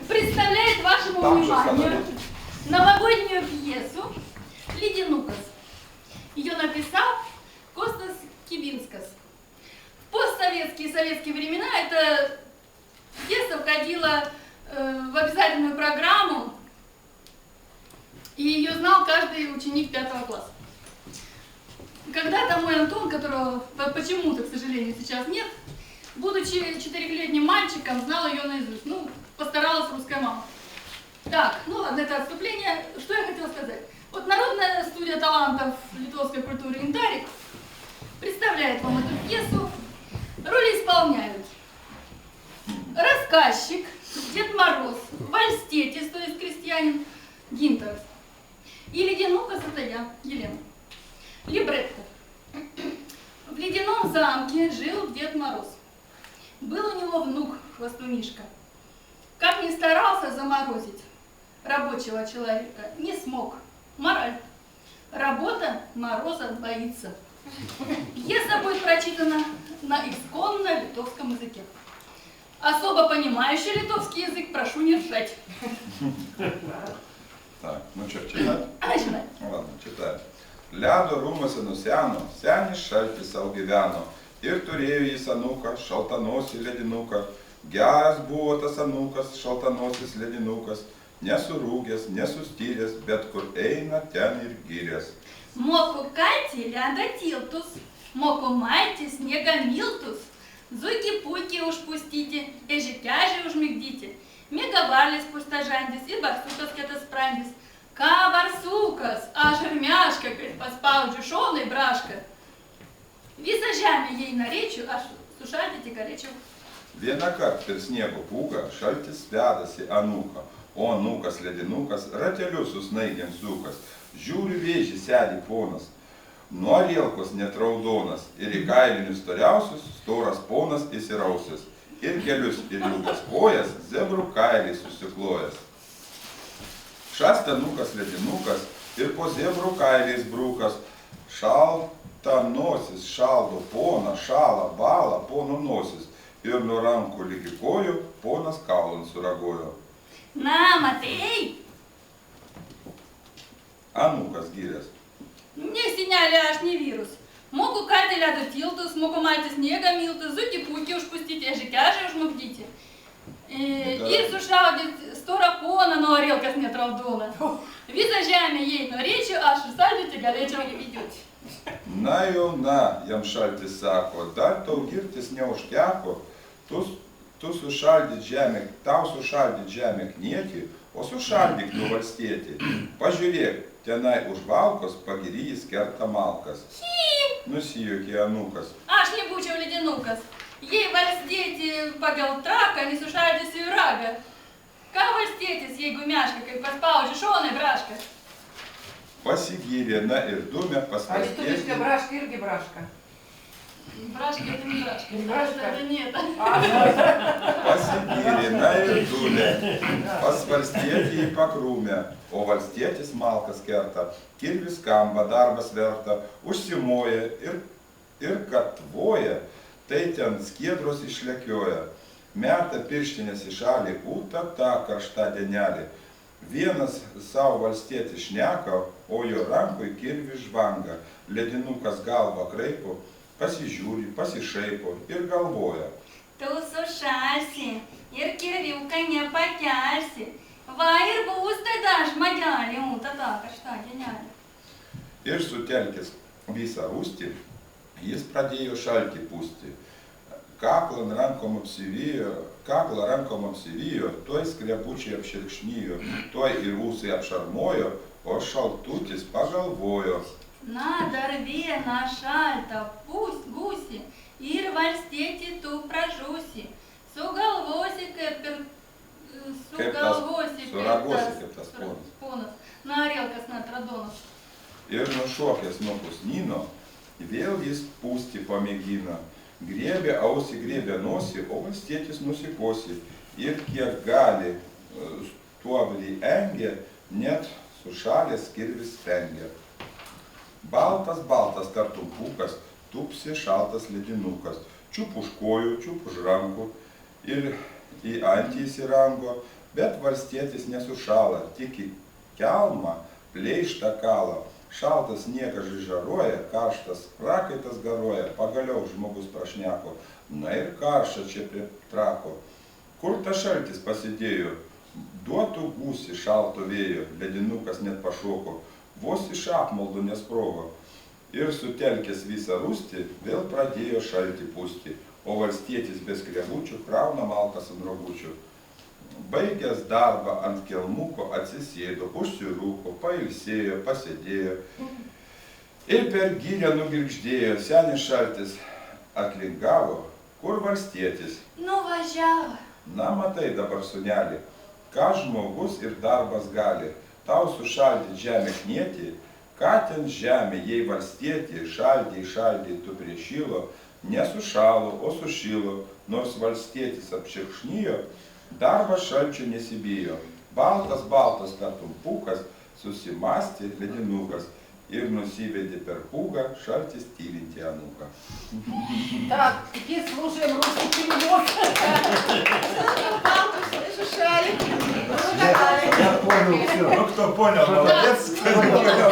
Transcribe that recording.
представляет вашему вниманию новогоднюю пьесу «Леденукас». Ее написал Костас Кибинскас. В постсоветские и советские времена эта пьеса входила в обязательную программу, и ее знал каждый ученик 5 класса. Когда-то мой Антон, которого почему-то, к сожалению, сейчас нет, будучи 4-летним мальчиком, знал ее наизусть. Ну, постаралась русская мама. Так, ну ладно, это отступление. Что я хотела сказать? Вот Народная студия талантов литовской культуры «Интарик» представляет вам эту пьесу. Роли исполняют рассказчик Дед Мороз, Вальстетис, то есть крестьянин Гинтерс, и Леденукас, это я, Елена. Либретто. В ледяном замке жил Дед Мороз. Был у него внук, хвостунишка. Как ни старался заморозить рабочего человека, не смог. Мораль. Работа Мороза боится. Пьеса будет прочитана на исконно литовском языке. Особо понимающий литовский язык прошу не ржать. Так, ну что, читать? Начинай. Ну ладно, читаю. Ledo rūmuose nuseno, senis šaltis sau gyveno, ir turėjo jis anūką, šaltanosį ledinuką. Geras buvo tas anūkas, šaltanosis ledinukas, nesurūgęs, nesustyręs, bet kur eina, ten ir gyrės. Moku kalti ledo tiltus, moku malti sniegą miltus, zuikį puikiai užpustyti, ežikežį užmigdyti, mėgavarlis pustažandis ir barsukas kietas sprandis. Ką barsukas, aš ir meška, kai paspaudžiu šonai brašką. Visą žemę jei norėčiau, aš sušaldyti galėčiau. Vienąkart per sniego pūgą šaltis vedasi anūką, o anūkas ledinukas rateliu su snaigėm sukas. Žiūri vėžį sėdi ponas, nuo rielkos net raudonas, ir į kailinius storiausius storas ponas įsirausias, ir kelius ir ilgas kojas zebrų kailiai susiklojęs. Šast anūkas ledinukas ir po zebrų kailiais brūkas, šalta nosis šaldo poną, šalą balą pono nosis, ir nuo rankų ligi kojų ponas kaulon suragojo. Na, matei? Anūkas gyrės. Ne, senelė, aš ne vyrus. Moku kalti ledo tiltus, moku malti sniegą miltus, zuikį puikiai užpustyti, ežikežį užmigdyti. Ir sušaudyti storą poną nuo rielkos net raudoną. Visą žemę jei norėčiau, aš ir saldyti galėčiau įvidėti. Na jau, na, jam šaltis sako, dar tau girtis neužteko, tu sušaldyt žemę, tau sušaldyt žemę knietį, o sušaldyk tu valstietį. Pažiūrėk, tenai už valkos pagiryjis kerta malkas. Nusijuokė anūkas. Aš nebūčiau ledinukas. Jei valstėti pagal traką, nesušaldysiu į ragą. Ką valstėtis, jeigu meška, kai paspaudžiu šonai brašką? Pasigyrė, na ir dūmė pas valstietį. А литовская брашка или брашка? Брашка это не брашка. Брашка? Это нет. Pasigyrė, na ir dūmė pas valstietį į pakrūmę, o valstietis malkas kerta, kirvis skamba, darbas verta, užsimoja ir katvoja, tai ten skiedros išlekioja. Meta pirštinės į šalį, ta karšta dienelė. Vienas savo valstietis šneka, o jo rankoj kirvis žvanga. Ledinukas galvą kraipo, pasižiūri, pasišaipo ir galvoja. Tu sušalsi ir kirviuką nepakelsi. Va ir bus tada žmagelė, ta karšta dienelė. Ir sutelkęs visą rūstį, jis pradėjo šaltį pūsti. Kaklą rankom apsivijo, tuoj skrebučiai apšerkšnijo, tuoj ir ūsai apšarmojo, o šaltutis pagalvojo. Na, dar vieną šaltą gūsi ir valstietį tu pražūsi. Sugalvosi, kaip tas ponas. Na, rielkas net raudonas. Ir nušokęs nuo pusnyno, vėl jis pūsti pamėgina. Griebė ausį, griebė nosį, o valstietis nusikosi. Ir kiek gali stuobrį engė, net sušalęs kirvis spengia. Baltas tartum pūkas, tupsi šaltas ledinukas. Čiup už kojų, čiup už rankų. Ir į antį įsirango, bet valstietis nesušala, tik į kelmą pleištą kalą. Šaltas sniegas žižaruoja, karštas prakaitas garuoja, pagaliau žmogus prašneko, na ir karšta čia prie trako. Kur tas šaltis pasidėjo? Duotų gūsi šalto vėjo, ledinukas net pašoko, vos iš apmaldų nesprogo. Ir sutelkęs visą rūstį, vėl pradėjo šaltį pūsti, o valstietis be skrebučių krauna malkas ant rogučių. Baigęs darbą ant kelmuko atsisėdo, užsirūko, pailsėjo, pasėdėjo ir per gilę nugirgždėjo. Senis šaltis atlingavo, kur valstietis. Nuvažiavo. Na, matai dabar, sūneli, ką žmogus ir darbas gali. Tau sušaldyti žemę knieti, ką ten žemė, jei valstietį šaldė tu prie šilo, nesušalo, o sušilo, nors valstietis apšerkšnijo, darbas šalčio nesibijo. Baltas tartum pūkas, susimastė ledinukas ir nusivedė per pūgą šaltis tylinti anūką. Так, теперь слушаем русский перевод. Я понял все. Ну, кто понял, молодец. Кто не понял,